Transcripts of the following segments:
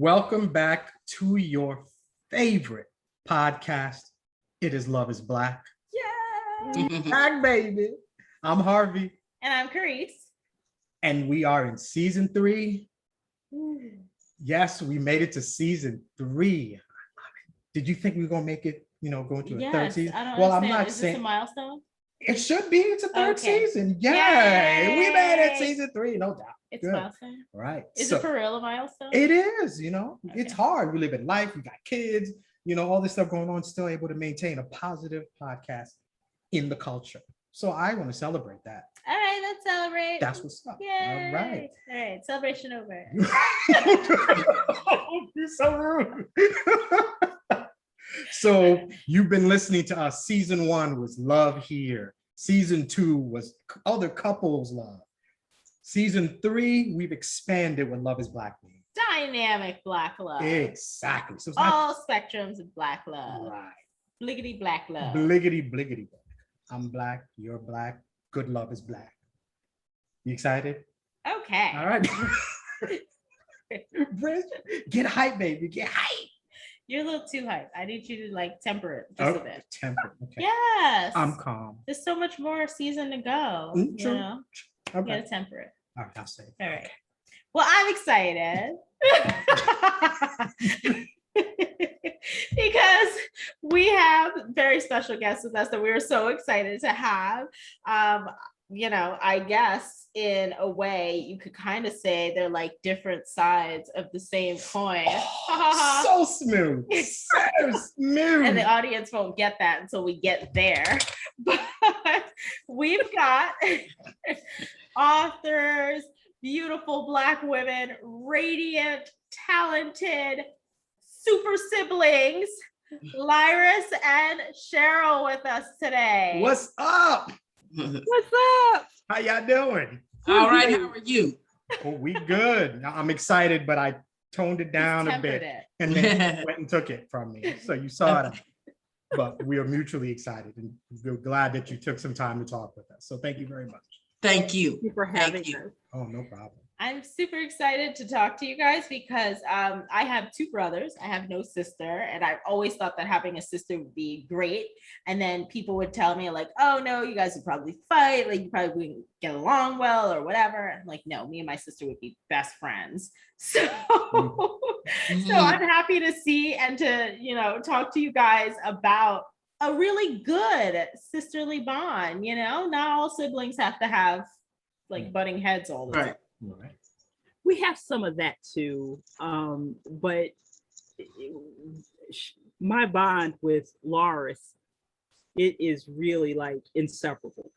Welcome back to your favorite podcast. It is Love is Black. Yay! Back, baby. I'm Harvey. And I'm Carice. And we are in season 3. Yes, we made it to season 3. Did you think we were going to make it, go into a third season? I don't well, understand. I'm not Is saying this a milestone? It should be. It's a third Okay. season. Yay! Yay! We made it season 3, no doubt. It's Good. a milestone. Right. Is it for real a milestone? It is, It's Okay. hard. We live in life, we got kids, all this stuff going on, still able to maintain a positive podcast in the culture. So I want to celebrate that. All right, let's celebrate. That's what's up. Yay. All right. All right, celebration over. You're so rude. So you've been listening to us. Season 1 was Love Here. Season 2 was Other Couples Love. Season 3, we've expanded with Love is Black. Dynamic Black love. Exactly. So it's all spectrums of Black love. Right. Bliggity Black love. Bliggity, bliggity. I'm Black, you're Black, good love is Black. You excited? Okay. All right. Get hype, baby. Get hype. You're a little too hype. I need you to temper it just a bit. Temper. Okay. Yes. I'm calm. There's so much more season to go. True. You know? Okay. You gotta temper it. All right, I'll say it. All right. Well, I'm excited because we have very special guests with us that we are so excited to have. I guess in a way you could kind of say they're like different sides of the same coin. So smooth. So smooth. And the audience won't get that until we get there. But we've got authors, beautiful Black women, radiant, talented, super siblings, Lyris and Chyrel with us today. What's up? What's up? How y'all doing? All right, how are you? Well, we good. I'm excited, but I toned it down a bit and then went and took it from me. So you saw it. But we are mutually excited and we're glad that you took some time to talk with us. So thank you very much. Thank you. Thank you for having us. Oh, no problem. I'm super excited to talk to you guys because I have 2 brothers. I have no sister, and I've always thought that having a sister would be great. And then people would tell me oh no, you guys would probably fight, you probably wouldn't get along well or whatever. I'm like, no, me and my sister would be best friends. So, so I'm happy to see and to talk to you guys about a really good sisterly bond. Not all siblings have to have butting heads all the time. Right. We have some of that too, but my bond with Lyris, it is really inseparable,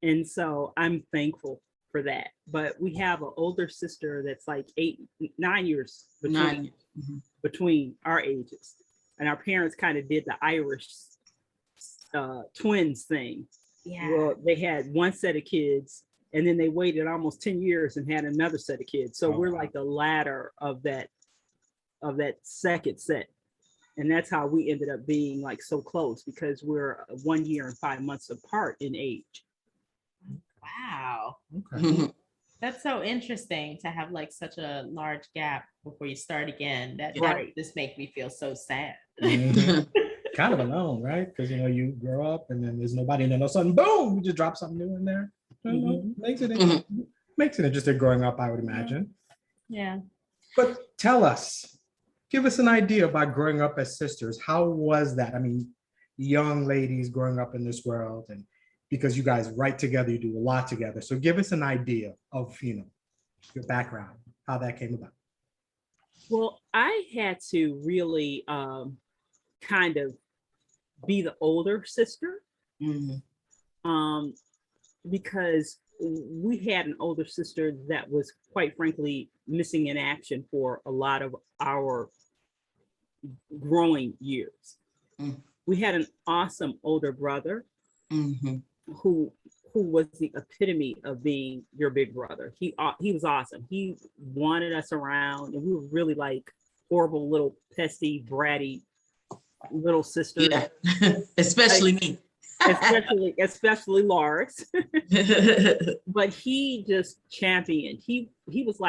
and so I'm thankful for that. But we have an older sister that's 9 years between our ages, and our parents kind of did the Irish twins thing. Yeah. Well, they had one set of kids, and then they waited almost 10 years and had another set of kids. So we're like the latter of that second set. And that's how we ended up being so close, because we're 1 year and 5 months apart in age. Wow. Okay. That's so interesting to have such a large gap before you start again. That just makes me feel so sad. Mm-hmm. Kind of alone, right? Because you grow up and then there's nobody, and then all of a sudden, boom, you just drop something new in there. Makes it interesting growing up, I would imagine. Yeah. But tell us, give us an idea about growing up as sisters. How was that? I mean, young ladies growing up in this world, and because you guys write together, you do a lot together. So give us an idea of, your background, how that came about. Well, I had to really kind of be the older sister. Because we had an older sister that was, quite frankly, missing in action for a lot of our growing years. We had an awesome older brother who was the epitome of being your big brother. He was awesome. He wanted us around, and we were really horrible little pesty, bratty little sisters. Yeah. Especially me. especially Lyris. But he just championed. He was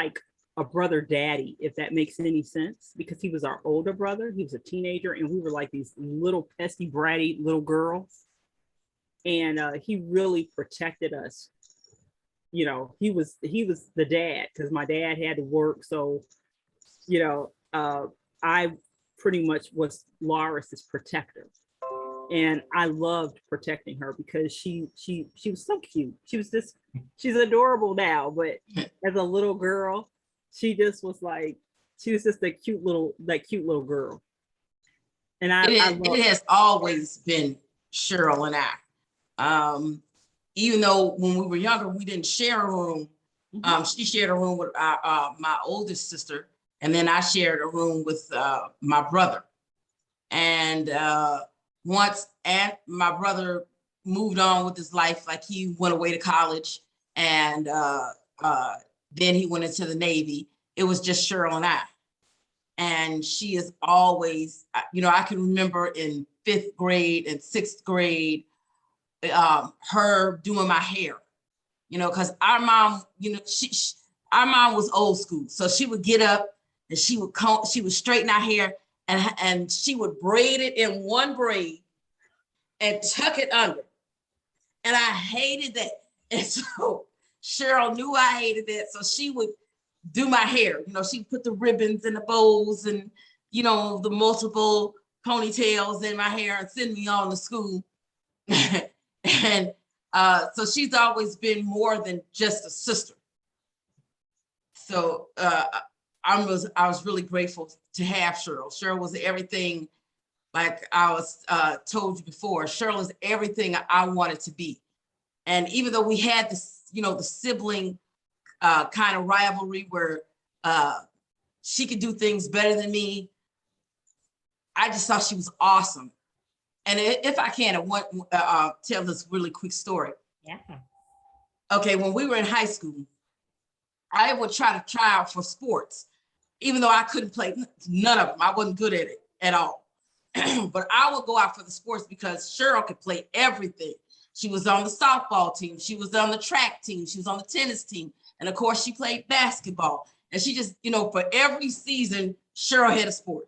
a brother daddy, if that makes any sense, because he was our older brother. He was a teenager, and we were like these little pesky, bratty little girls. And he really protected us. You know, he was the dad because my dad had to work. So, you know, I pretty much was Laris's protector. And I loved protecting her because she was so cute. She's adorable now, but as a little girl, she was just that cute little girl. And it has always been Chyrel and I. Even though when we were younger, we didn't share a room. She shared a room with my oldest sister, and then I shared a room with my brother. And once my brother moved on with his life, like he went away to college, and then he went into the Navy. It was just Chyrel and I. And she is always, I can remember in 5th grade and 6th grade, her doing my hair, because our mom, our mom was old school. So she would get up and she would straighten our hair and she would braid it in one braid and tuck it under. And I hated that. And so Chyrel knew I hated that. So she would do my hair. She'd put the ribbons and the bows and, the multiple ponytails in my hair and send me on to school. And so she's always been more than just a sister. So I was really grateful to have Chyrel. Chyrel was everything, like I was told you before. Chyrel is everything I wanted to be. And even though we had this, the sibling kind of rivalry where she could do things better than me, I just thought she was awesome. And if I can, I want to tell this really quick story. Yeah. Okay, when we were in high school, I would try out for sports, even though I couldn't play none of them. I wasn't good at it at all. But I would go out for the sports because Chyrel could play everything. She was on the softball team. She was on the track team. She was on the tennis team. And of course, she played basketball. And she just, for every season, Chyrel had a sport.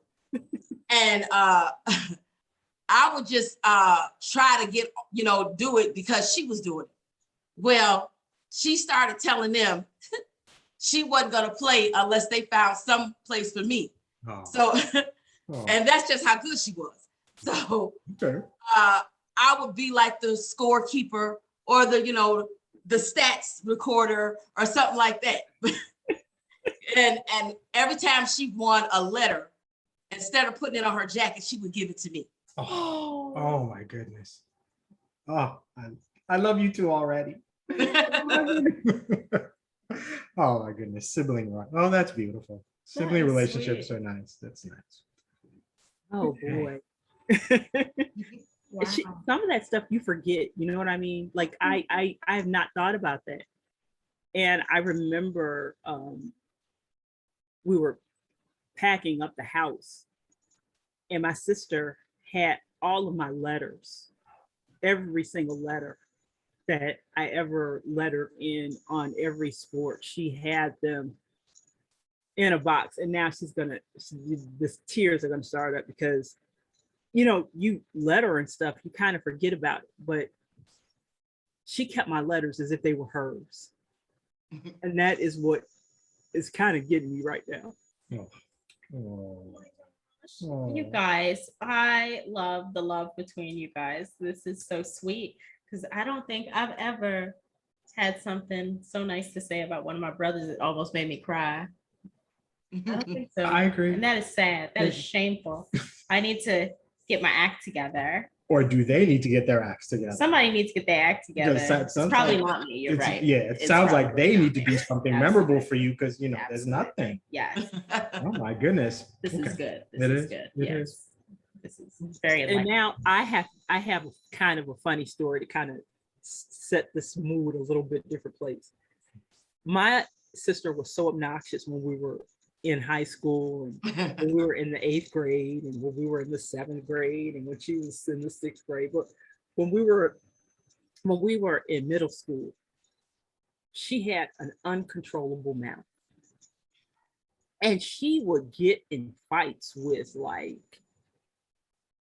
And I would just try to get, do it because she was doing it. Well, she started telling them she wasn't going to play unless they found some place for me. Oh. So, and that's just how good she was. So okay. I would be like the scorekeeper or the stats recorder or something like that. and every time she won a letter, instead of putting it on her jacket, she would give it to me. Oh my goodness. Oh, I love you two already. Oh my goodness. Sibling right. Oh, that's beautiful. Sibling relationships are nice. That's nice. Oh boy. Wow. Some of that stuff you forget, you know what I mean? Like I have not thought about that. And I remember we were packing up the house and my sister had all of my letters, every single letter that I ever lettered in on every sport. She had them in a box, and now the tears are gonna start up because, you letter and stuff, you kind of forget about it, but she kept my letters as if they were hers. And that is what is kind of getting me right now. You guys, I love the love between you guys. This is so sweet because I don't think I've ever had something so nice to say about one of my brothers. It almost made me cry. I don't think so. I agree. And that is sad. That is shameful. I need to get my act together. Or do they need to get their acts together? Somebody needs to get their act together. It's probably not me. You're right. Yeah, it sounds like they need to do something memorable for you because, there's nothing. Yes. Oh my goodness. This is good. This is good. Yes. This is very. And now I have a kind of a funny story to kind of set this mood a little bit different place. My sister was so obnoxious when we were in high school and when we were in the 8th grade and when we were in the 7th grade and when she was in the 6th grade. But when we were in middle school, she had an uncontrollable mouth. And she would get in fights with like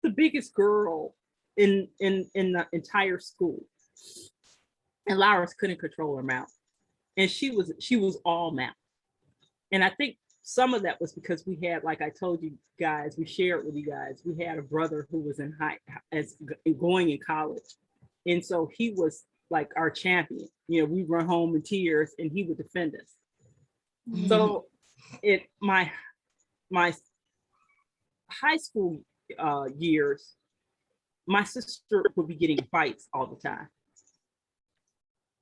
the biggest girl in the entire school. And Lyris couldn't control her mouth. And she was all mouth. And I think some of that was because we had, like I told you guys, we shared with you guys, we had a brother who was going in college. And so he was like our champion. You know, we'd run home in tears and he would defend us. Mm-hmm. So my high school years, my sister would be getting fights all the time.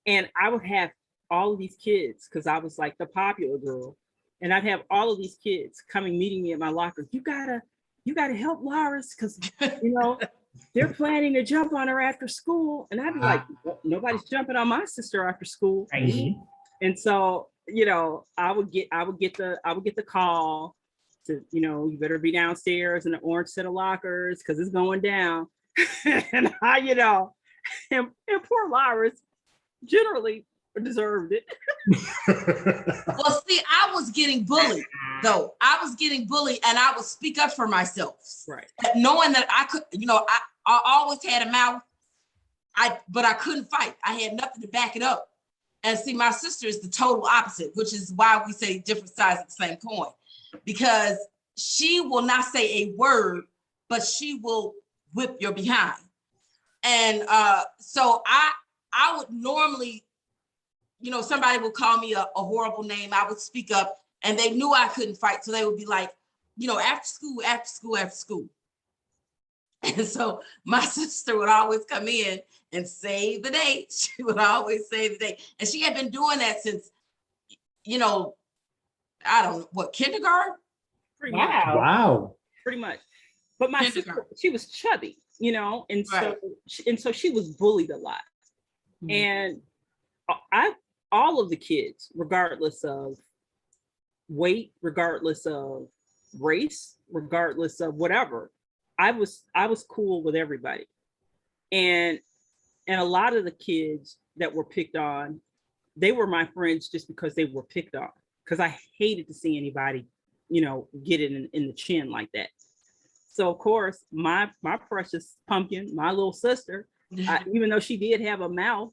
And I would have all of these kids, because I was like the popular girl. And I'd have all of these kids coming, meeting me at my locker. You gotta help Lyris, because you know they're planning to jump on her after school. And I'd be like, nobody's jumping on my sister after school. Mm-hmm. And so, you know, I would get the call to, you know, you better be downstairs in the orange set of lockers because it's going down. And I, you know, and poor Lyris generally deserved it. Well, see, I was getting bullied, though. I was getting bullied, and I would speak up for myself. Right. Knowing that I could, you know, I always had a mouth, but I couldn't fight. I had nothing to back it up. And see, my sister is the total opposite, which is why we say different sides of the same coin, because she will not say a word, but she will whip your behind. And so I would normally, you know, somebody would call me a horrible name. I would speak up, and they knew I couldn't fight. So they would be like, you know, after school. And so my sister would always come in and save the day. She would always save the day. And she had been doing that since, you know, I don't know, what, kindergarten? Pretty much. Wow. Pretty much. But my sister, she was chubby, you know, and so she was bullied a lot. Mm-hmm. And all of the kids, regardless of weight, regardless of race, regardless of whatever, I was cool with everybody. And a lot of the kids that were picked on, they were my friends just because they were picked on, because I hated to see anybody, you know, get it in the chin like that. So of course, my precious pumpkin, my little sister, even though she did have a mouth,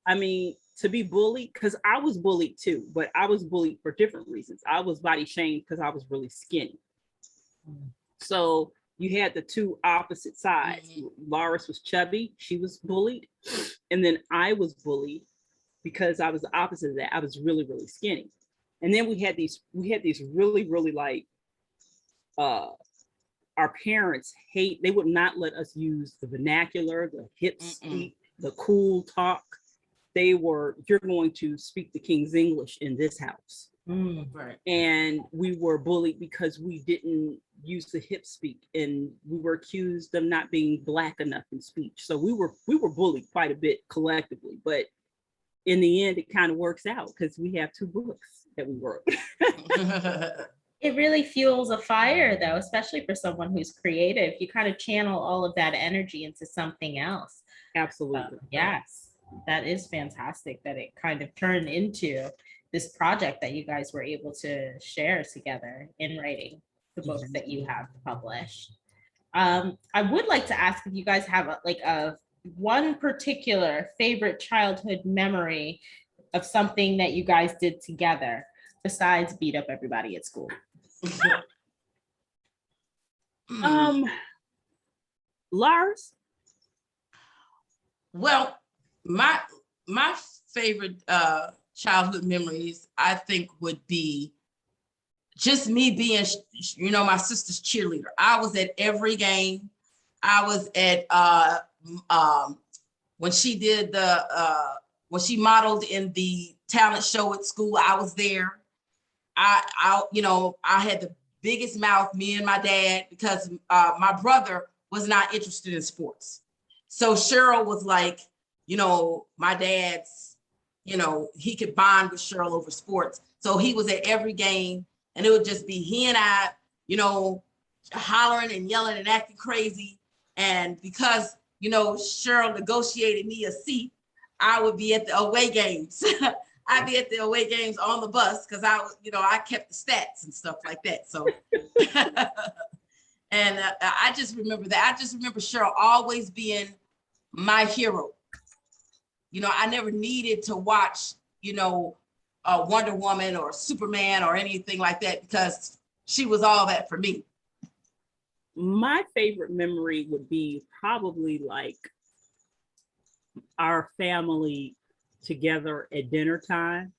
I mean, to be bullied, because I was bullied too, but I was bullied for different reasons. I was body shamed because I was really skinny. So you had the two opposite sides. Lyris was chubby, she was bullied. And then I was bullied because I was the opposite of that. I was really, really skinny. And then we had these really, really like, our parents they would not let us use the vernacular, the hip speak, the cool talk. You're going to speak the King's English in this house. Right. And we were bullied because we didn't use the hip speak, and we were accused of not being Black enough in speech. So we were bullied quite a bit collectively, but in the end, it kind of works out because we have two books that we wrote. It really fuels a fire, though, especially for someone who's creative. You kind of channel all of that energy into something else. Absolutely. Yes, that is fantastic that it kind of turned into this project that you guys were able to share together in writing the books that you have published. I would like to ask if you guys have a one particular favorite childhood memory of something that you guys did together besides beat up everybody at school. Lyris? Well, my favorite childhood memories, I think, would be just me being, you know, my sister's cheerleader. I was at every game. I was at when she did when she modeled in the talent show at school, I was there. I you know, I had the biggest mouth, me and my dad, because my brother was not interested in sports. So Chyrel was like, you know, my dad's, you know, he could bond with Chyrel over sports. So he was at every game, and it would just be he and I, you know, hollering and yelling and acting crazy. And because, you know, Chyrel negotiated me a seat, I would be at the away games. I'd be at the away games on the bus because I kept the stats and stuff like that. So, and I just remember that. I just remember Chyrel always being my hero. I never needed to watch, Wonder Woman or Superman or anything like that because she was all that for me. My favorite memory would be probably like our family together at dinner time.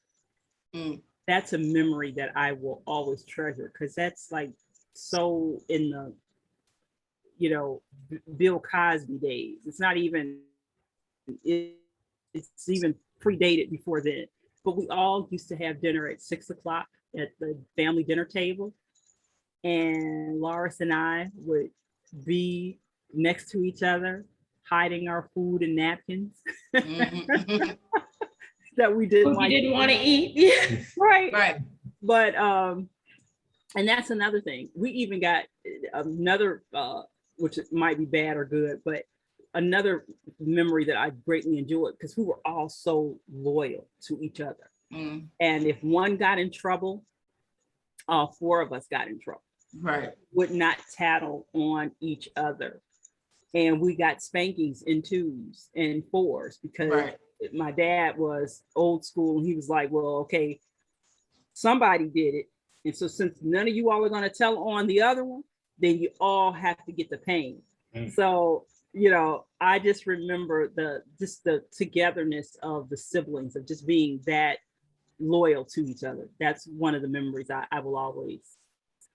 That's a memory that I will always treasure because that's like so in the, Bill Cosby days. It's not even, it's even predated before then. But we all used to have dinner at 6:00 at the family dinner table. And Lyris and I would be next to each other, hiding our food and napkins that we didn't want to eat. Right. But and that's another thing. We even got another which might be bad or good, but another memory that I greatly enjoyed because we were all so loyal to each other. And if one got in trouble, all four of us got in trouble. Right. Would not tattle on each other. And we got spankings in 2s and 4s because my dad was old school and he was like, well, okay, somebody did it. And so since none of you all are going to tell on the other one, then you all have to get the pain. So, I just remember the togetherness of the siblings of just being that loyal to each other. That's one of the memories I will always,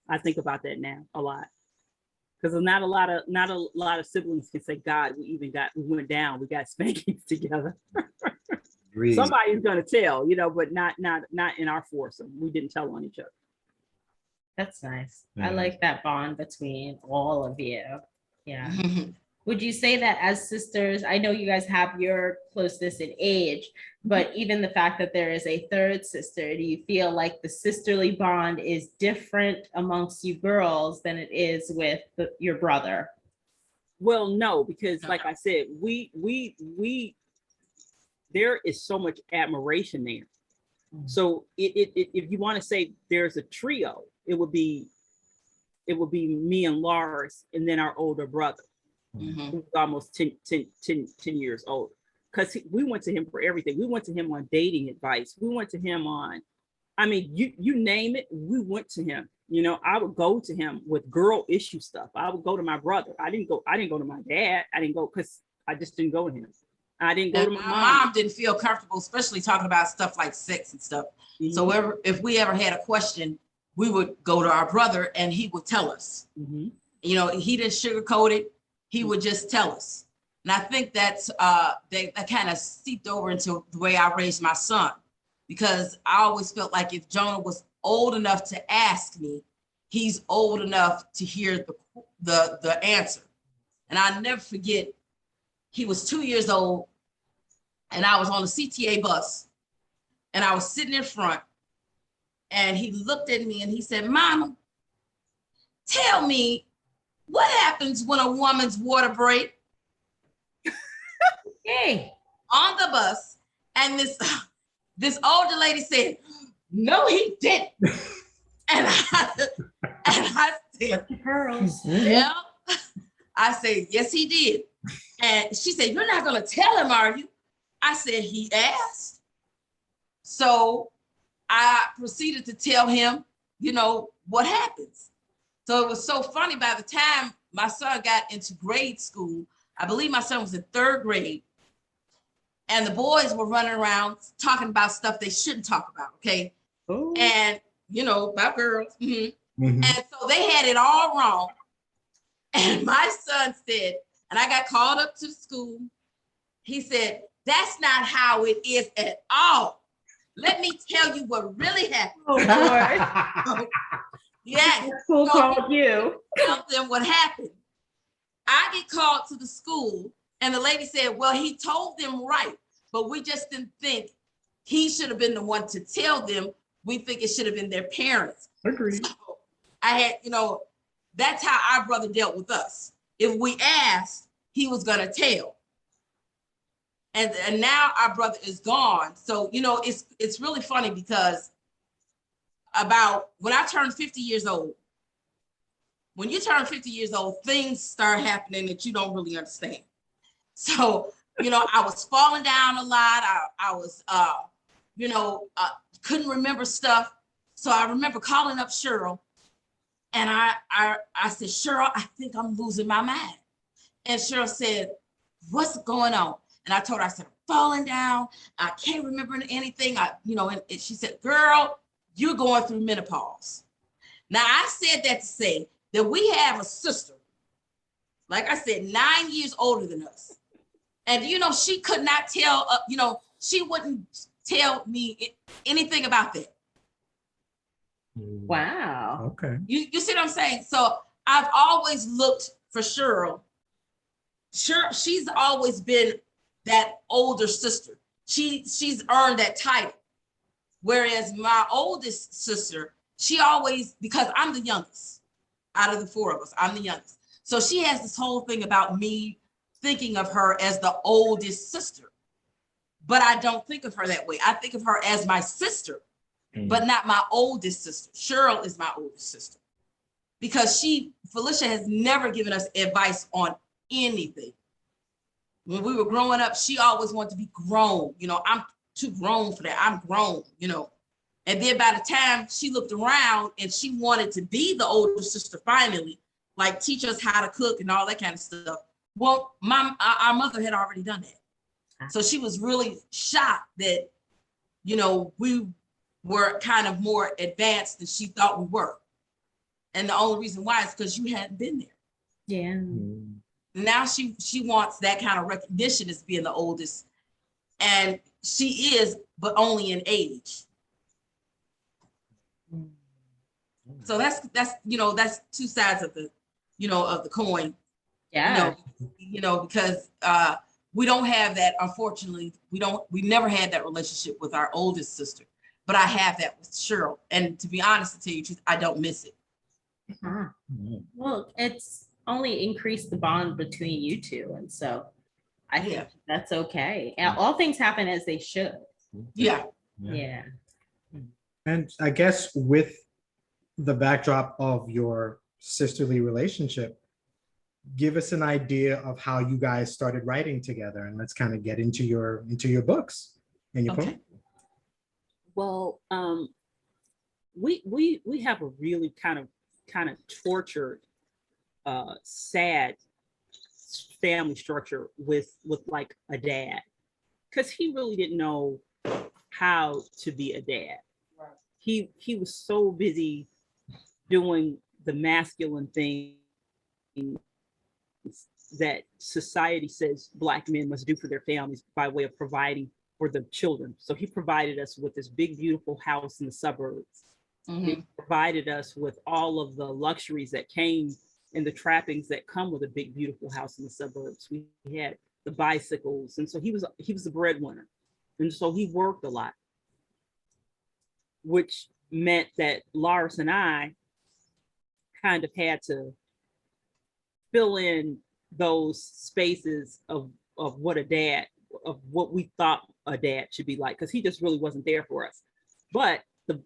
I think about that now a lot. Because not a lot of siblings can say, God, we went down, we got spankings together. Somebody's gonna tell, but not in our foursome. We didn't tell on each other. That's nice. I like that bond between all of you. Yeah. Would you say that as sisters, I know you guys have your closeness in age, but even the fact that there is a third sister, do you feel like the sisterly bond is different amongst you girls than it is with your brother? Well, no, because like I said, we there is so much admiration there. So if you want to say there's a trio, it would be me and Lyris and then our older brother. Who's almost 10 years older, because we went to him for everything. We went to him on dating advice. We went to him on, you name it, we went to him. I would go to him with girl issue stuff. I would go to my brother. I didn't go to my dad. I didn't go because I just didn't go to him. I didn't go to my mom didn't feel comfortable, especially talking about stuff like sex and stuff. So if we ever had a question, we would go to our brother and he would tell us. He didn't sugarcoat it. He would just tell us. And I think that's that kind of seeped over into the way I raised my son, because I always felt like if Jonah was old enough to ask me, he's old enough to hear the answer. And I'll never forget, he was 2 years old and I was on the CTA bus and I was sitting in front and he looked at me and he said, Mama, tell me, what happens when a woman's water break? Yay. On the bus, and this older lady said, no, he didn't. and I said, Girls. yeah. I said, yes, he did. And she said, you're not gonna tell him, are you? I said, he asked. So I proceeded to tell him, what happens. So it was so funny. By the time my son got into grade school, I believe my son was in 3rd grade, and the boys were running around talking about stuff they shouldn't talk about, okay? Ooh. And, about girls. And so they had it all wrong. And my son said, and I got called up to the school, he said, that's not how it is at all. Let me tell you what really happened. Oh, boy. Yes. Who called you? Tell them what happened. I get called to the school and the lady said, well, he told them right, but we just didn't think he should have been the one to tell them. We think it should have been their parents. Agreed. So I had, that's how our brother dealt with us. If we asked, he was going to tell. And now our brother is gone. So, you know, it's really funny because about when I turned 50 years old, when you turn 50 years old, things start happening that you don't really understand. So, you know, I was falling down a lot. I was, couldn't remember stuff. So I remember calling up Chyrel, and I said, Chyrel, I think I'm losing my mind. And Chyrel said, what's going on? And I told her, I said, I'm falling down. I can't remember anything. And she said, girl, you're going through menopause. Now, I said that to say that we have a sister, like I said, 9 years older than us. And, she could not tell, she wouldn't tell me anything about that. Wow. Okay. You see what I'm saying? So I've always looked for Chyrel. She's always been that older sister. She's earned that title. Whereas my oldest sister, she always, because I'm the youngest out of the four of us, I'm the youngest. So she has this whole thing about me thinking of her as the oldest sister. But I don't think of her that way. I think of her as my sister, but not my oldest sister. Chyrel is my oldest sister. Because Felicia has never given us advice on anything. When we were growing up, she always wanted to be grown. I'm too grown for that. I'm grown, And then by the time she looked around and she wanted to be the older sister finally, like teach us how to cook and all that kind of stuff. Well, our mother had already done that. So she was really shocked that, we were kind of more advanced than she thought we were. And the only reason why is because you hadn't been there. Yeah. Now she wants that kind of recognition as being the oldest. And she is, but only in age. So that's two sides of the, of the coin. Yeah. Because we don't have that, unfortunately, we never had that relationship with our oldest sister, but I have that with Chyrel. And to be honest, to tell you the truth, I don't miss it. Well, it's only increased the bond between you two. And so I think that's okay. And all things happen as they should. Yeah. Yeah. And I guess with the backdrop of your sisterly relationship, give us an idea of how you guys started writing together, and let's kind of get into your books and your book. Well, we have a really kind of tortured, sad family structure with like a dad, because he really didn't know how to be a dad. Right. He was so busy doing the masculine thing that society says Black men must do for their families by way of providing for the children. So he provided us with this big, beautiful house in the suburbs. Mm-hmm. He provided us with all of the luxuries that came and the trappings that come with a big, beautiful house in the suburbs. We had the bicycles. And so he was the breadwinner. And so he worked a lot, which meant that Lyris and I kind of had to fill in those spaces of what we thought a dad should be like, because he just really wasn't there for us. But the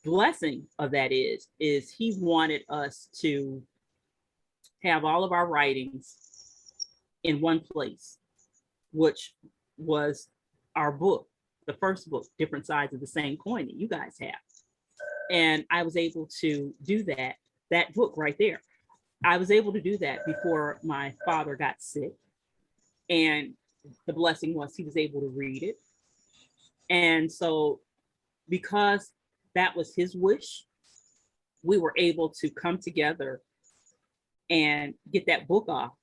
blessing of that is he wanted us to have all of our writings in one place, which was our book, the first book, Different Sides of the Same Coin, that you guys have. And I was able to do that book right there. I was able to do that before my father got sick. And the blessing was he was able to read it. And so because that was his wish, we were able to come together and get that book off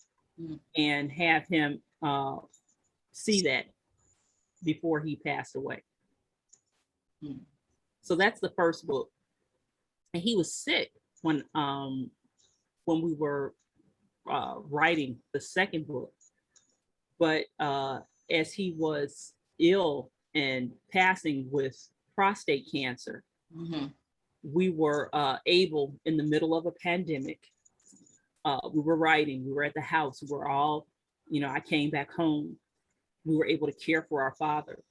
and have him see that before he passed away. So that's the first book. And he was sick when we were writing the second book. But as he was ill and passing with prostate cancer, we were able, in the middle of a pandemic, we were writing, we were at the house, we were all, I came back home, we were able to care for our father.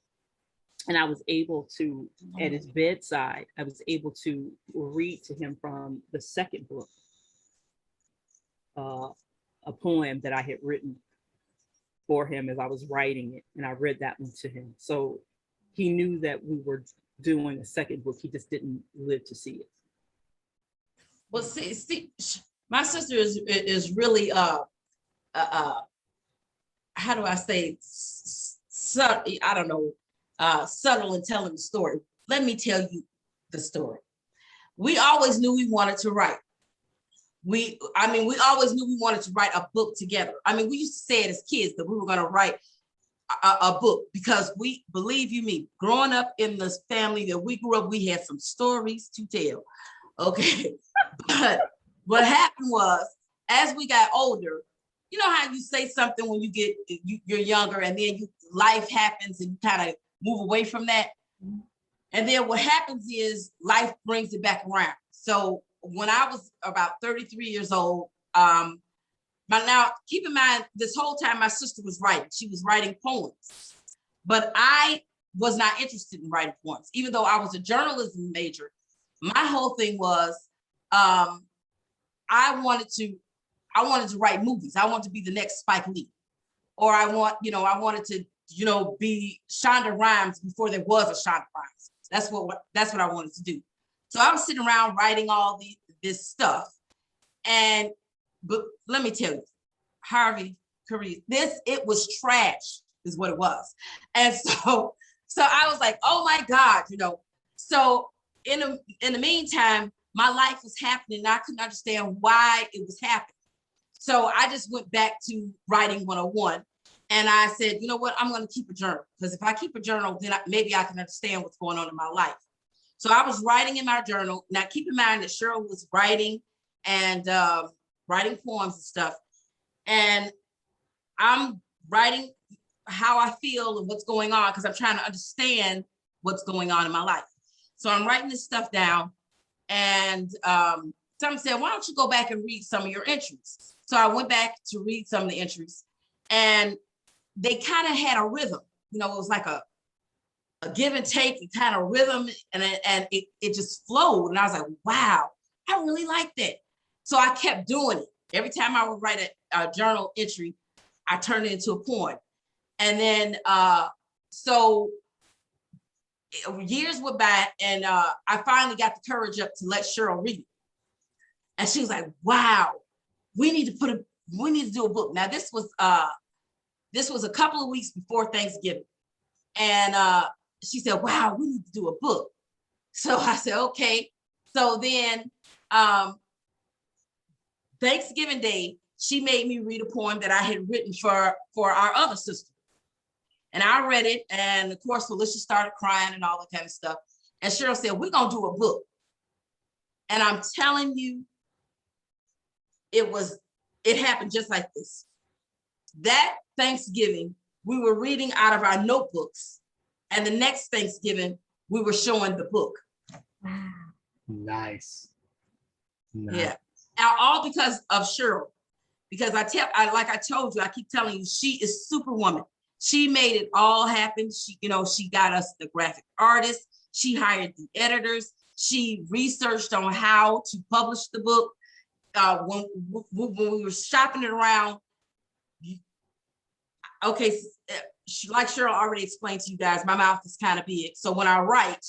And I was able to, at his bedside, I was able to read to him from the second book, a poem that I had written for him as I was writing it. And I read that one to him. So he knew that we were doing a second book. He just didn't live to see it. Well, see, my sister is really how do I say, I don't know, subtle in telling the story. Let me tell you the story. We always knew we wanted to write. We always knew we wanted to write a book together. I mean, we used to say it as kids that we were going to write a book, because we, believe you me, growing up in this family that we grew up, we had some stories to tell. Okay. But what happened was, as we got older, you know how you say something when you're younger, and then life happens and you kind of move away from that. And then what happens is life brings it back around. So when I was about 33 years old, now keep in mind, this whole time my sister was writing. She was writing poems, but I was not interested in writing poems, even though I was a journalism major. My whole thing was, I wanted to write movies. I wanted to be the next Spike Lee, or I wanted to, be Shonda Rhimes before there was a Shonda Rhimes. That's what I wanted to do. So I was sitting around writing all this stuff, but let me tell you, Harvey, it was trash, is what it was. And so I was like, oh my God, So in the meantime, my life was happening, and I couldn't understand why it was happening. So I just went back to writing 101. And I said, you know what, I'm going to keep a journal, because if I keep a journal, then maybe I can understand what's going on in my life. So I was writing in my journal. Now, keep in mind that Chyrel was writing and writing poems and stuff. And I'm writing how I feel and what's going on, because I'm trying to understand what's going on in my life. So I'm writing this stuff down. And someone said, why don't you go back and read some of your entries? So I went back to read some of the entries, and they kind of had a rhythm. It was like a give and take and kind of rhythm, and it just flowed. And I was like, wow, I really like that. So I kept doing it. Every time I would write a journal entry, I turned it into a poem. And then, so years went by, and I finally got the courage up to let Chyrel read it. And she was like, wow, we need to do a book. Now, this was a couple of weeks before Thanksgiving. And she said, wow, we need to do a book. So I said, okay. So then Thanksgiving Day, she made me read a poem that I had written for our other sister. And I read it. And of course, Felicia started crying and all that kind of stuff. And Chyrel said, we're going to do a book. And I'm telling you, it happened just like this. That Thanksgiving, we were reading out of our notebooks. And the next Thanksgiving, we were showing the book. Nice. Yeah. Now, all because of Chyrel. Because like I told you, I keep telling you, she is Superwoman. She made it all happen. She got us the graphic artist. She hired the editors. She researched on how to publish the book. When we were shopping it around, okay, like Chyrel already explained to you guys, my mouth is kind of big. So when I write,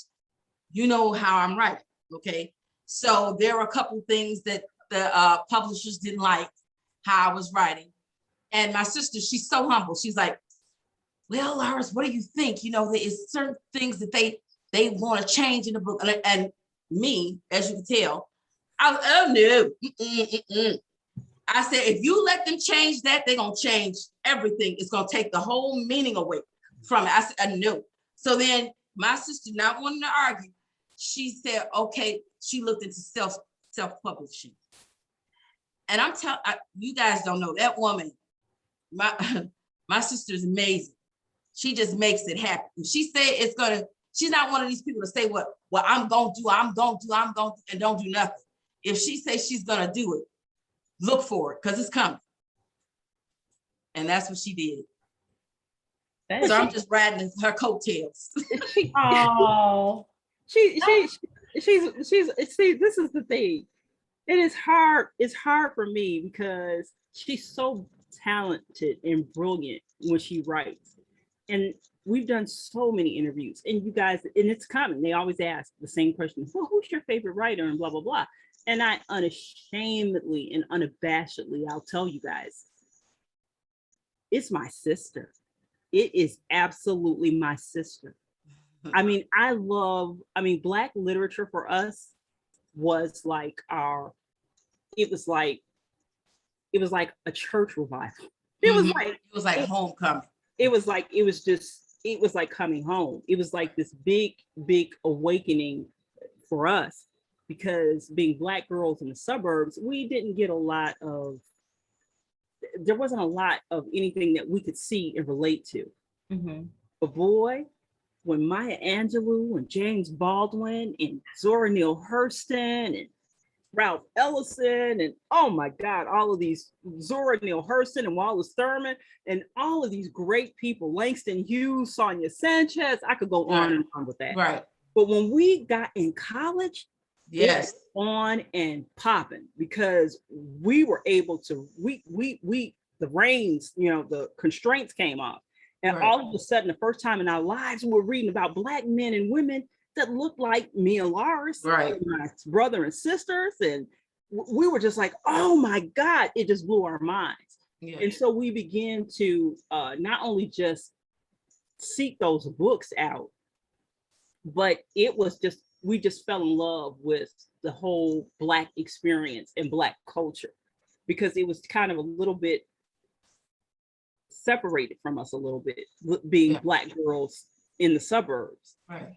you know how I'm writing, okay? So there were a couple of things that the publishers didn't like how I was writing. And my sister, she's so humble. She's like, well, Lyris, what do you think? There is certain things that they want to change in the book. And me, as you can tell, oh no. I said, if you let them change that, they're going to change everything. It's going to take the whole meaning away from it. I said, no. So then my sister, not wanting to argue, she said, okay, she looked into self-publishing. And I'm telling you guys don't know that woman, my sister's amazing. She just makes it happen. If she said she's not one of these people to say what I'm going to do, and don't do nothing. If she says she's going to do it, look for it, because it's coming. And that's what she did. So I'm just riding her coattails. Oh, she's see, this is the thing. It is hard. It's hard for me because she's so talented and brilliant when she writes. And we've done so many interviews, and you guys, and it's common. They always ask the same question: well, who's your favorite writer? And blah blah blah. And I unashamedly and unabashedly, I'll tell you guys, it's my sister. It is absolutely my sister. I mean, Black literature for us was like it was like a church revival. It was like homecoming. It was like coming home. It was like this big awakening for us, because being Black girls in the suburbs, we didn't get there wasn't a lot of anything that we could see and relate to. Mm-hmm. But boy, when Maya Angelou and James Baldwin and Zora Neale Hurston and Ralph Ellison and, oh my God, all of these, Zora Neale Hurston and Wallace Thurman and all of these great people, Langston Hughes, Sonia Sanchez, I could go on and on with that. Right. But when we got in college, yes, it was on and popping, because we were able to, the reins, the constraints came off. And all of a sudden, the first time in our lives, we're reading about Black men and women that looked like me and Lyris, and my brother and sisters. And we were just like, oh my God, it just blew our minds. Yeah. And so we began to not only just seek those books out, but it was just, we just fell in love with the whole Black experience and Black culture, because it was kind of a little bit separated from us a little bit, being Black girls in the suburbs. Right.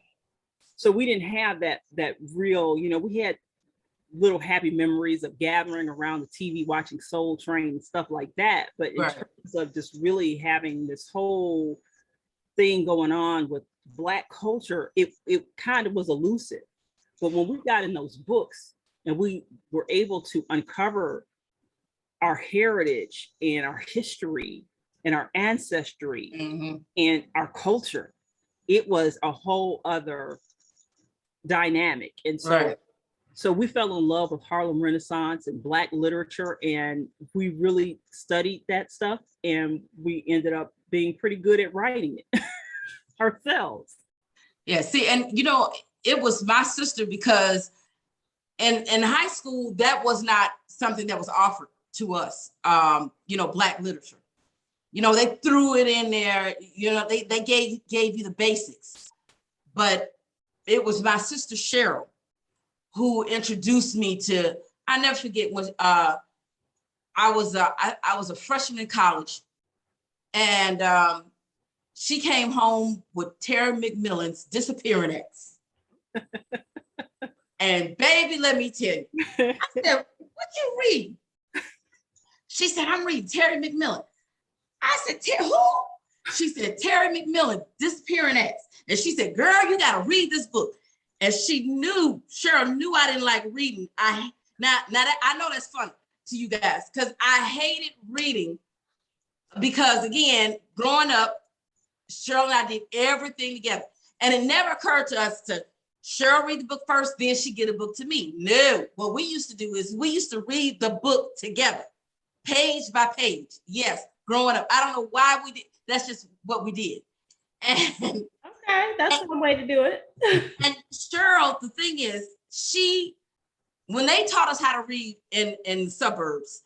So we didn't have that real, we had little happy memories of gathering around the TV, watching Soul Train and stuff like that. But in terms of just really having this whole thing going on with Black culture, it kind of was elusive. But when we got in those books and we were able to uncover our heritage and our history and our ancestry and our culture, it was a whole other dynamic. And so we fell in love with Harlem Renaissance and Black literature, and we really studied that stuff, and we ended up being pretty good at writing it ourselves. Yeah, see, and it was my sister, because in high school, that was not something that was offered to us, Black literature. They threw it in there, they gave you the basics. But it was my sister Chyrel who introduced me to, I never forget when I was a freshman in college, and she came home with Terry McMillan's Disappearing Acts. And baby, let me tell you, I said, what you read? She said, I'm reading Terry McMillan. I said, who? She said, Terry McMillan, Disappearing Acts. And she said, girl, you got to read this book. And Chyrel knew I didn't like reading. Now that I know that's funny to you guys, because I hated reading, because again, growing up, Chyrel and I did everything together. And it never occurred to us to Chyrel read the book first, then she get a book to me. No, what we used to do is we used to read the book together, page by page. Yes, growing up. I don't know why we did. That's just what we did. And okay, that's one way to do it. And Chyrel, the thing is, when they taught us how to read in the suburbs,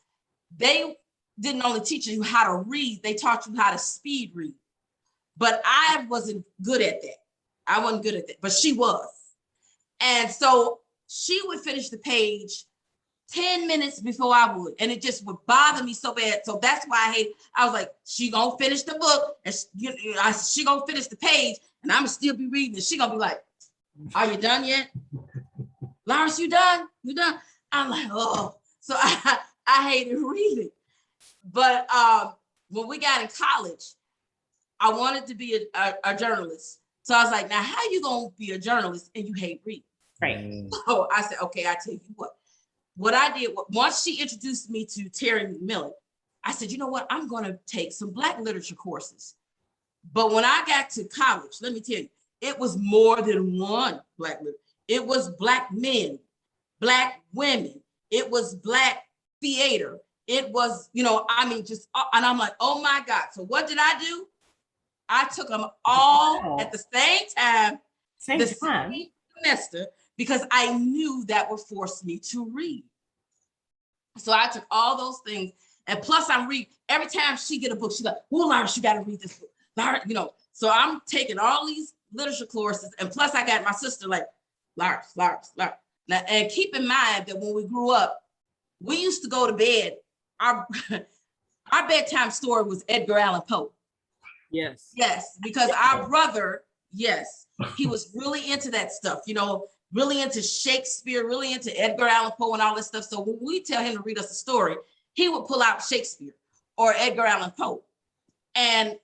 they didn't only teach you how to read, they taught you how to speed read. But I wasn't good at that. I wasn't good at that, but she was. And so she would finish the page 10 minutes before I would. And it just would bother me so bad. So that's why I hate it. I was like, she gonna finish the book, and she gonna finish the page, and I'm gonna still be reading. And she gonna be like, are you done yet? Lyris, you done? You done? I'm like, oh. So I hated reading. But when we got in college, I wanted to be a journalist. So I was like, now how you gonna be a journalist and you hate reading? Right. So I said, okay, I tell you what I did, once she introduced me to Terry McMillan, I said, you know what? I'm going to take some Black literature courses. But when I got to college, let me tell you, it was more than one Black literature. It was Black men, Black women. It was Black theater. It was, I mean, just, and I'm like, oh my God. So what did I do? I took them all at the same time, Same time. same semester, because I knew that would force me to read. So I took all those things, and plus I'm reading every time she get a book. She's like, "Oh, Lyris, you got to read this book." Lyris, so I'm taking all these literature courses, and plus I got my sister like, Lyris. Now, and keep in mind that when we grew up, we used to go to bed. Our our bedtime story was Edgar Allan Poe. Yes. Yes, because our brother, yes, he was really into that stuff, really into Shakespeare, really into Edgar Allan Poe and all this stuff. So when we tell him to read us a story, he would pull out Shakespeare or Edgar Allan Poe. And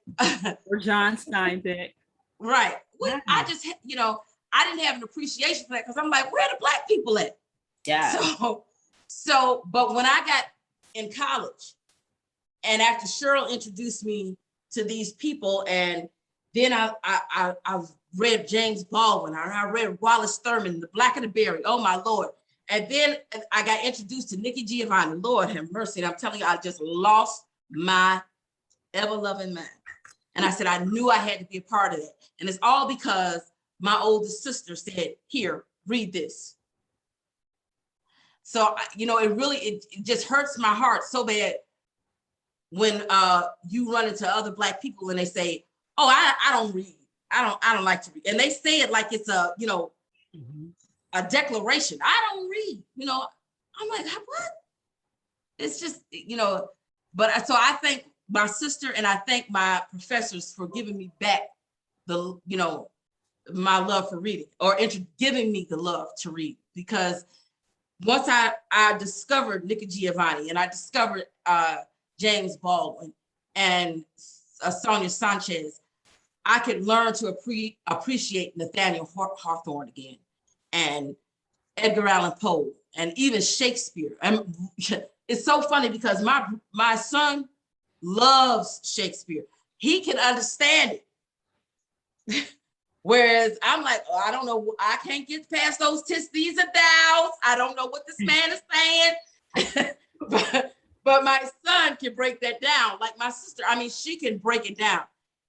Or John Steinbeck. right. I just, I didn't have an appreciation for that because I'm like, where are the Black people at? Yeah. But when I got in college, and after Chyrel introduced me to these people, and then I read James Baldwin, I read Wallace Thurman, The Black and the Berry, oh my Lord. And then I got introduced to Nikki Giovanni, Lord have mercy. And I'm telling you, I just lost my ever-loving mind. And I said, I knew I had to be a part of it. And it's all because my oldest sister said, here, read this. So, it really, it just hurts my heart so bad when you run into other Black people and they say, oh, I don't read. I don't like to read. And they say it like it's a, a declaration. I don't read, I'm like, what? It's just, but so I thank my sister and I thank my professors for giving me back the, my love for reading, or giving me the love to read. Because once I discovered Nikki Giovanni and I discovered James Baldwin and Sonia Sanchez, I could learn to appreciate Nathaniel Hawthorne again, and Edgar Allan Poe, and even Shakespeare. And it's so funny because my son loves Shakespeare. He can understand it. Whereas I'm like, oh, I don't know, I can't get past those tis, these, and thous. I don't know what this man is saying. but my son can break that down. Like my sister, she can break it down.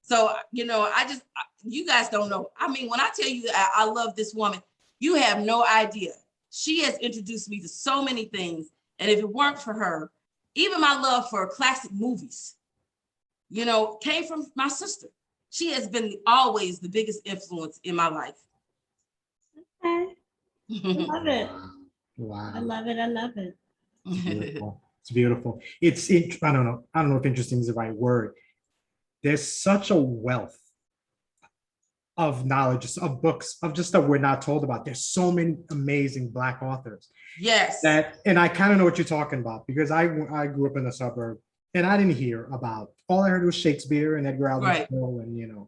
So, you guys don't know. When I tell you I love this woman, you have no idea. She has introduced me to so many things. And if it weren't for her, even my love for classic movies, came from my sister. She has been always the biggest influence in my life. Okay. I love it. Wow. I love it. It's beautiful. It's beautiful. I don't know if interesting is the right word. There's such a wealth of knowledge, of books, of just stuff we're not told about. There's so many amazing Black authors. Yes. And I kind of know what you're talking about, because I grew up in the suburb and I didn't hear about, all I heard was Shakespeare and Edgar Allan Poe and,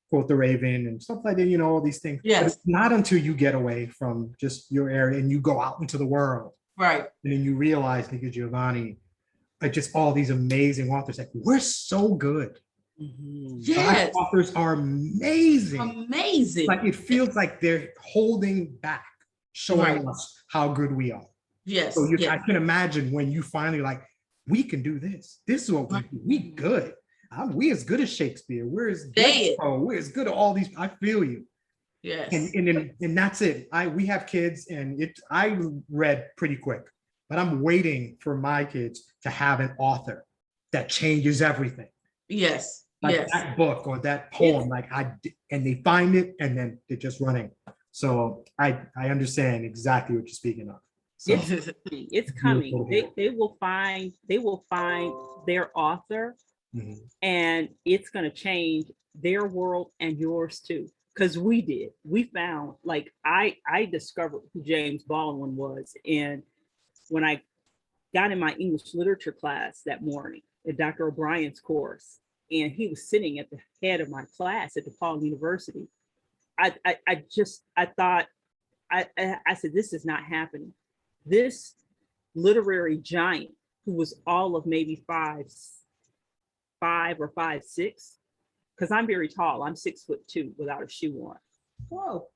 Quote the Raven and stuff like that, all these things. Yes. But it's not until you get away from just your area and you go out into the world. Right. And then you realize Nikki Giovanni, like just all these amazing authors, like we're so good. Yes. Black authors are amazing. Amazing. Like it feels like they're holding back, showing us how good we are. Yes. So I can imagine when you finally we can do this. This is what we good. We as good as Shakespeare. We're as good. We're as good at all these. I feel you. Yes. And that's it. We have kids, and I read pretty quick, but I'm waiting for my kids to have an author that changes everything. Yes. Like that book or that poem, and they find it and then they're just running. So I understand exactly what you're speaking of. So, it's coming. They will find their author, and it's going to change their world and yours too. Because we found, I discovered who James Baldwin was. And when I got in my English literature class that morning at Dr. O'Brien's course, and he was sitting at the head of my class at DePaul University, I thought, I said, this is not happening. This literary giant, who was all of maybe 5'5" or 5'6", because I'm very tall. I'm 6'2" without a shoe on. Whoa.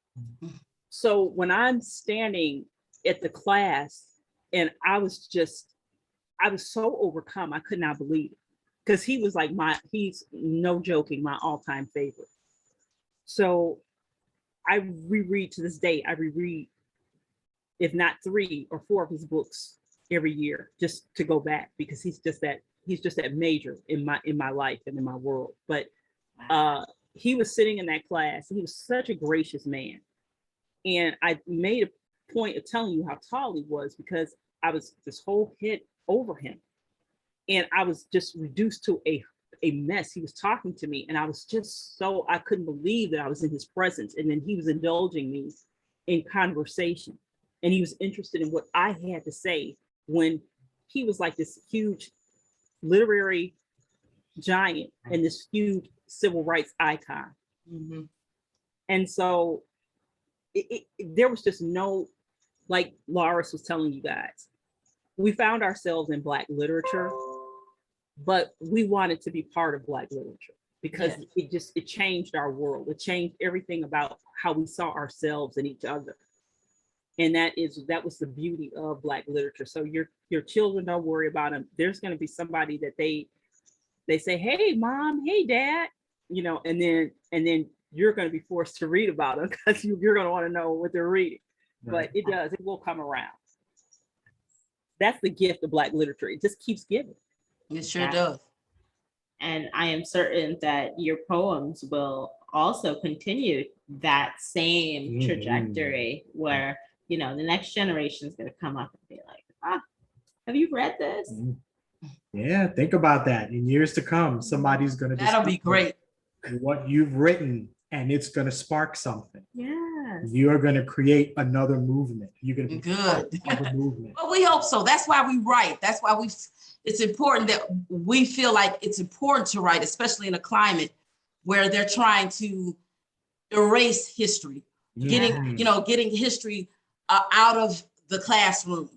So when I'm standing at the class, and I was so overcome, I could not believe it. Because he was like he's no joking, my all-time favorite. So I reread to this day, I reread, if not 3 or 4 of his books every year, just to go back, because he's just that major in my life and in my world. But he was sitting in that class, and he was such a gracious man. And I made a point of telling you how tall he was, because I was this whole head over him. And I was just reduced to a mess. He was talking to me, and I was just I couldn't believe that I was in his presence. And then he was indulging me in conversation. And he was interested in what I had to say, when he was like this huge literary giant and this huge civil rights icon. Mm-hmm. And so there was just no, like Lyris was telling you guys, we found ourselves in Black literature, but we wanted to be part of Black literature, because it changed our world. It changed everything about how we saw ourselves and each other. And that was the beauty of Black literature. So your children, don't worry about them. There's going to be somebody that they say, hey, mom, hey, dad, and then you're going to be forced to read about them, because you're going to want to know what they're reading. Right. But it will come around. That's the gift of Black literature. It just keeps giving. It sure does. And I am certain that your poems will also continue that same trajectory, where, the next generation is going to come up and be like, have you read this? Yeah, think about that. In years to come, somebody's going to That'll be great. What you've written, and it's going to spark something. Yes. You're going to create another movement. You're going to be good. Part of a movement. Well, we hope so. That's why we write. That's why it's important that we feel like it's important to write, especially in a climate where they're trying to erase history, getting history out of the classroom,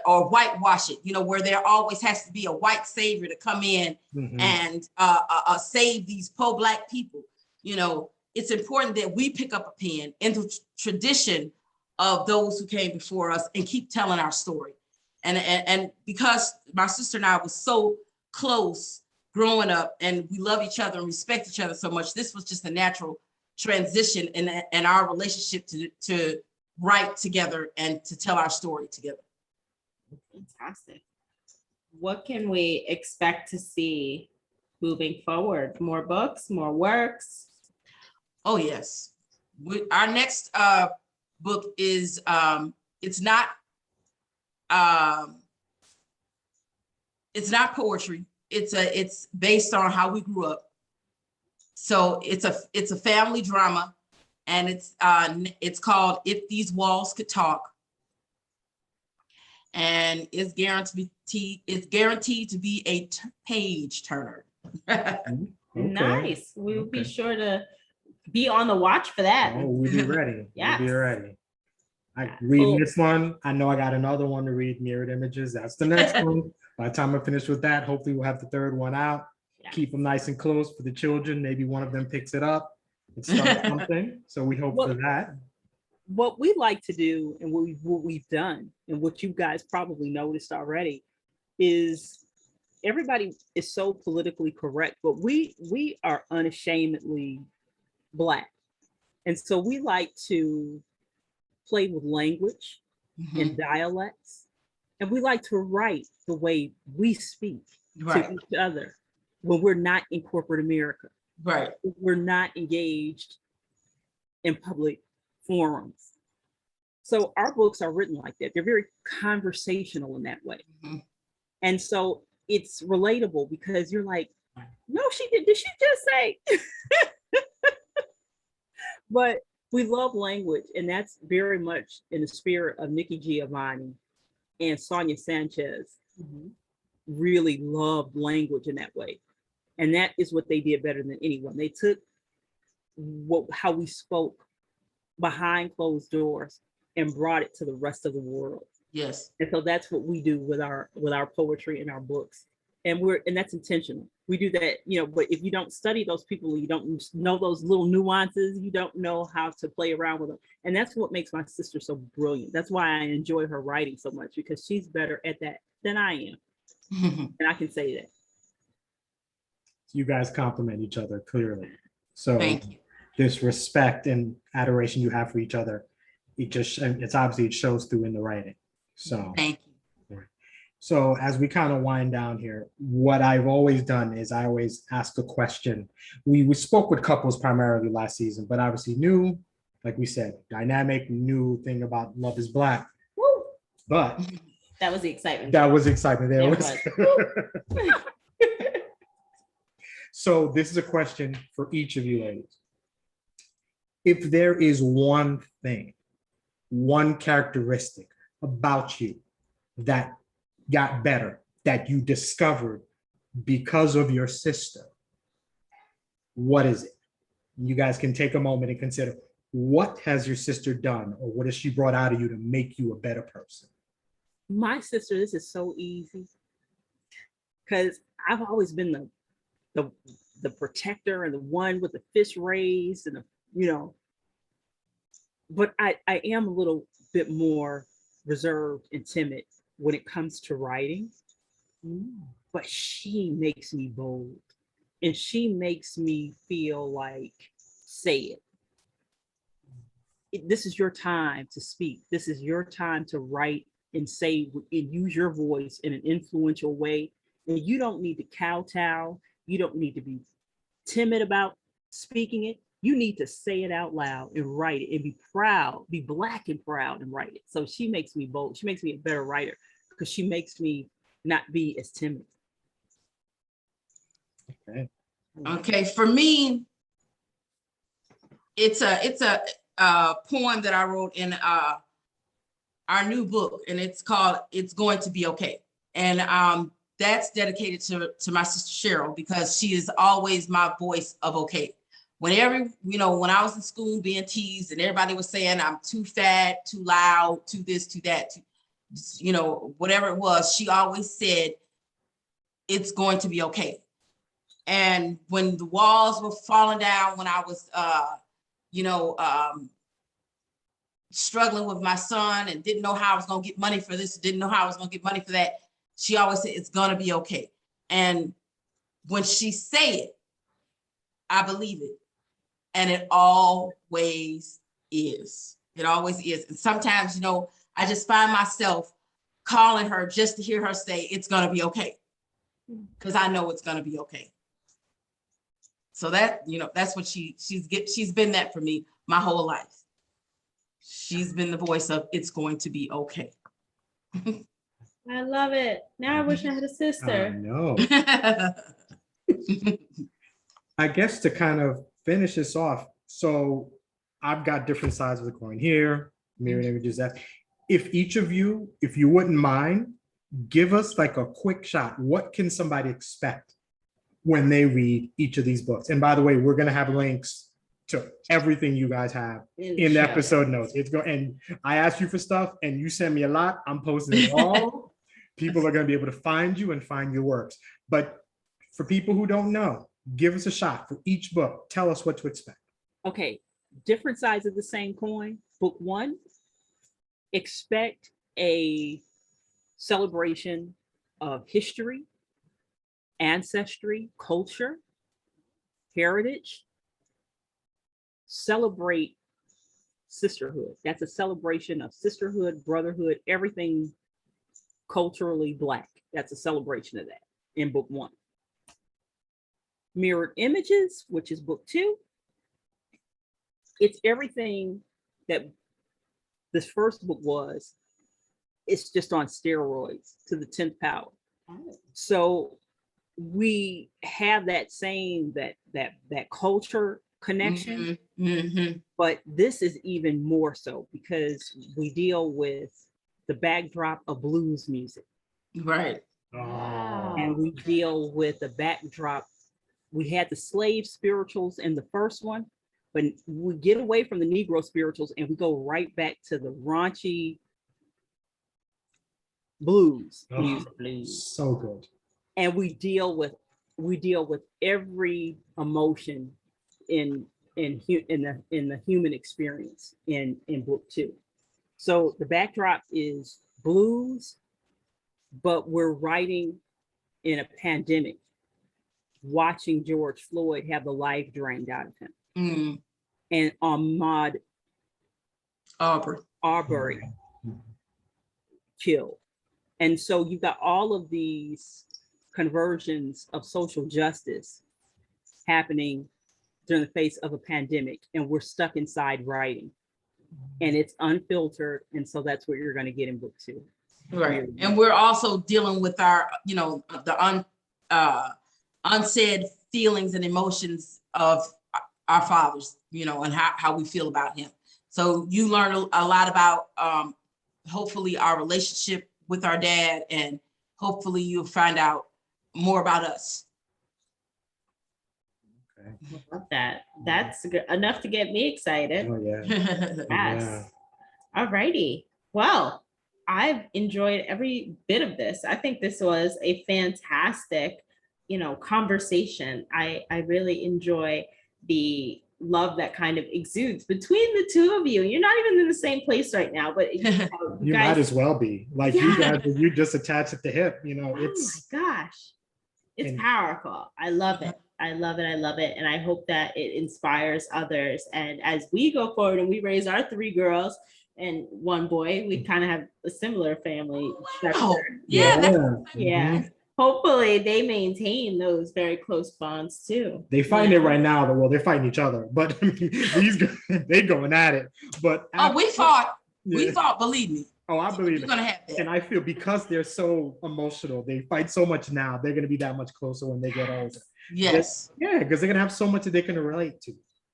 or whitewash it, where there always has to be a white savior to come in and save these poor Black people. It's important that we pick up a pen in the tradition of those who came before us and keep telling our story. And because my sister and I was so close growing up, and we love each other and respect each other so much, this was just a natural transition in our relationship to write together and to tell our story together. Fantastic. What can we expect to see moving forward? More books, more works? Oh, yes. Our next book is, it's not poetry. It's based on how we grew up. So it's a family drama, and it's called If These Walls Could Talk. And it's guaranteed to be a page turner. Okay. Nice. We'll be sure to be on the watch for that. Oh, we'll be ready. Yes. We'll be ready. Reading this one, I know I got another one to read, Mirrored Images. That's the next one. By the time I finish with that, hopefully we'll have the third one out. Yes. Keep them nice and close for the children. Maybe one of them picks it up and starts something. So we hope for that. What we like to do, and what we've done, and what you guys probably noticed already, is everybody is so politically correct, but we are unashamedly Black. And so we like to play with language and dialects, and we like to write the way we speak to each other when we're not in corporate America. Right. We're not engaged in public forums. So our books are written like that. They're very conversational in that way. And so it's relatable, because you're like, no, she did she just say? But we love language, and that's very much in the spirit of Nikki Giovanni and Sonia Sanchez. Really loved language in that way. And that is what they did better than anyone. They took how we spoke behind closed doors and brought it to the rest of the world. Yes. And so that's what we do with our poetry and our books. And that's intentional. we do that, but if you don't study those people, you don't know those little nuances, you don't know how to play around with them. And that's what makes my sister so brilliant. That's why I enjoy her writing so much, because she's better at that than I am. And I can say that. You guys complement each other clearly. So Thank you. this respect and adoration you have for each other, it's obviously, it shows through in the writing. So Thank you. So as we kind of wind down here, what I've always done is I always ask a question. We spoke with couples primarily last season, but obviously new, like we said, dynamic, new thing about Love is Black. Woo! But That was the excitement. that was excitement. There It was. So this is a question for each of you ladies. If there is one thing, one characteristic about you that got better, that you discovered because of your sister, what is it? You guys can take a moment and consider, what has your sister done, or what has she brought out of you to make you a better person? My sister, this is so easy, because I've always been the protector and the one with the fist raised, and but I am a little bit more reserved and timid when it comes to writing. But she makes me bold, and she makes me feel like, say it. This is your time to speak. This is your time to write and say and use your voice in an influential way. And you don't need to kowtow. You don't need to be timid about speaking it. You need to say it out loud and write it and be proud, be Black and proud and write it. So she makes me bold. She makes me a better writer, because she makes me not be as timid. Okay, for me, it's a poem that I wrote in our new book, and it's called "It's Going to Be Okay." And that's dedicated to my sister Chyrel, because she is always my voice of okay. Whenever, when I was in school being teased and everybody was saying I'm too fat, too loud, too this, too that, whatever it was, she always said, it's going to be okay. And when the walls were falling down, when I was, struggling with my son and didn't know how I was going to get money for this, didn't know how I was going to get money for that, she always said, it's going to be okay. And when she say it, I believe it. And it always is. It always is. And sometimes, I just find myself calling her just to hear her say, it's going to be okay. Because I know it's going to be okay. So that, that's what she's been that for me my whole life. She's been the voice of, it's going to be okay. I love it. Now I wish I had a I sister. know. I guess to kind of finish this off, so I've got different sides of the coin here, mirror images that. If each of you, if you wouldn't mind, give us like a quick shot. What can somebody expect when they read each of these books? And by the way, we're going to have links to everything you guys have in the episode notes. And I asked you for stuff and you sent me a lot. I'm posting it all. People are going to be able to find you and find your works. But for people who don't know, give us a shot for each book. Tell us what to expect. Okay, different sides of the same coin. Book 1, expect a celebration of history, ancestry, culture, heritage. Celebrate sisterhood. That's a celebration of sisterhood, brotherhood, everything culturally Black. That's a celebration of that in book 1. Mirrored images, which is book 2. It's everything that this first book was. It's just on steroids to the 10th power. So we have that same that culture connection, but this is even more so because we deal with the backdrop of blues music, right? And we deal with the backdrop. We had the slave spirituals in the first one, but we get away from the Negro spirituals and we go right back to the raunchy blues music. So good. And we deal with we deal with every emotion in the human experience in book 2. So the backdrop is blues, but we're writing in a pandemic, watching George Floyd have the life drained out of him, and Ahmaud Arbery killed. And so you've got all of these conversions of social justice happening during the face of a pandemic, and we're stuck inside writing, and it's unfiltered. And so that's what you're going to get in book 2. Right. And we're also dealing with our, the unsaid feelings and emotions of our fathers, and how we feel about him. So you learn a lot about hopefully our relationship with our dad, and hopefully you'll find out more about us. Love that. That's good enough to get me excited. Oh, yeah. Yes. Yeah. All righty. Well, I've enjoyed every bit of this. I think this was a fantastic, conversation. I really enjoy the love that kind of exudes between the two of you. You're not even in the same place right now, but You might as well be. Like, you guys, you just attach at the hip, it's. Oh my gosh. It's powerful. I love it. I love it. I love it. And I hope that it inspires others. And as we go forward and we raise our 3 girls and 1 boy, we kind of have a similar family structure. Yeah. Hopefully they maintain those very close bonds too. They find it right now, well, they're fighting each other, but these guys, they going at it. But we fought. We fought, believe me. Oh, I believe You're it. gonna have that. And I feel because they're so emotional, they fight so much now, they're gonna be that much closer when they get older. Yes. Yeah, because they're gonna have so much that they can relate to.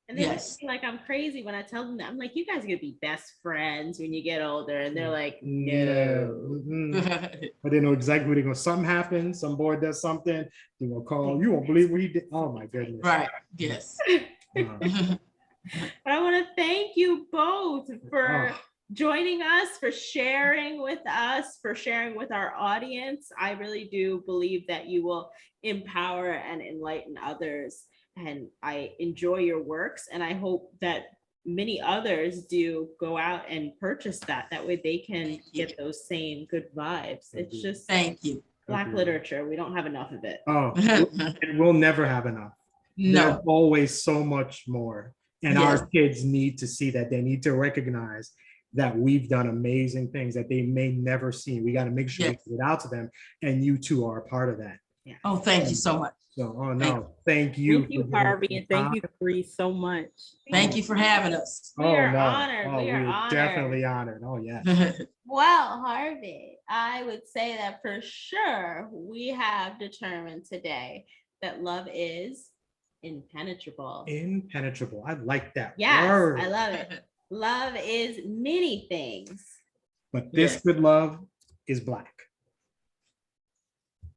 And they look like I'm crazy when I tell them that. I'm like, you guys are gonna be best friends when you get older. And they're like, no. But they know exactly what they're going to, something happens, some boy does something, they're gonna call, you won't believe what he did. Oh my goodness. Right. Yes. I want to thank you both for joining us, for sharing with us, for sharing with our audience. I really do believe that you will empower and enlighten others. And I enjoy your works, and I hope that many others do go out and purchase that. That way they can get those same good vibes. It's just thank you. Black literature. We don't have enough of it. Oh, and we'll never have enough. No. There's always so much more. And our kids need to see that. They need to recognize that we've done amazing things that they may never see. We got to make sure we get it out to them. And you two are a part of that. Yeah. Oh, thank you so much. So, thank you. Thank you, Harvey, and thank you, Bree, so much. Thank you for having us. We are honored. Oh, we are honored. Definitely honored. Oh, yeah. Well, Harvey, I would say that for sure we have determined today that love is impenetrable. Impenetrable. I like that word. Yes, I love it. Love is many things. But this good love is Black.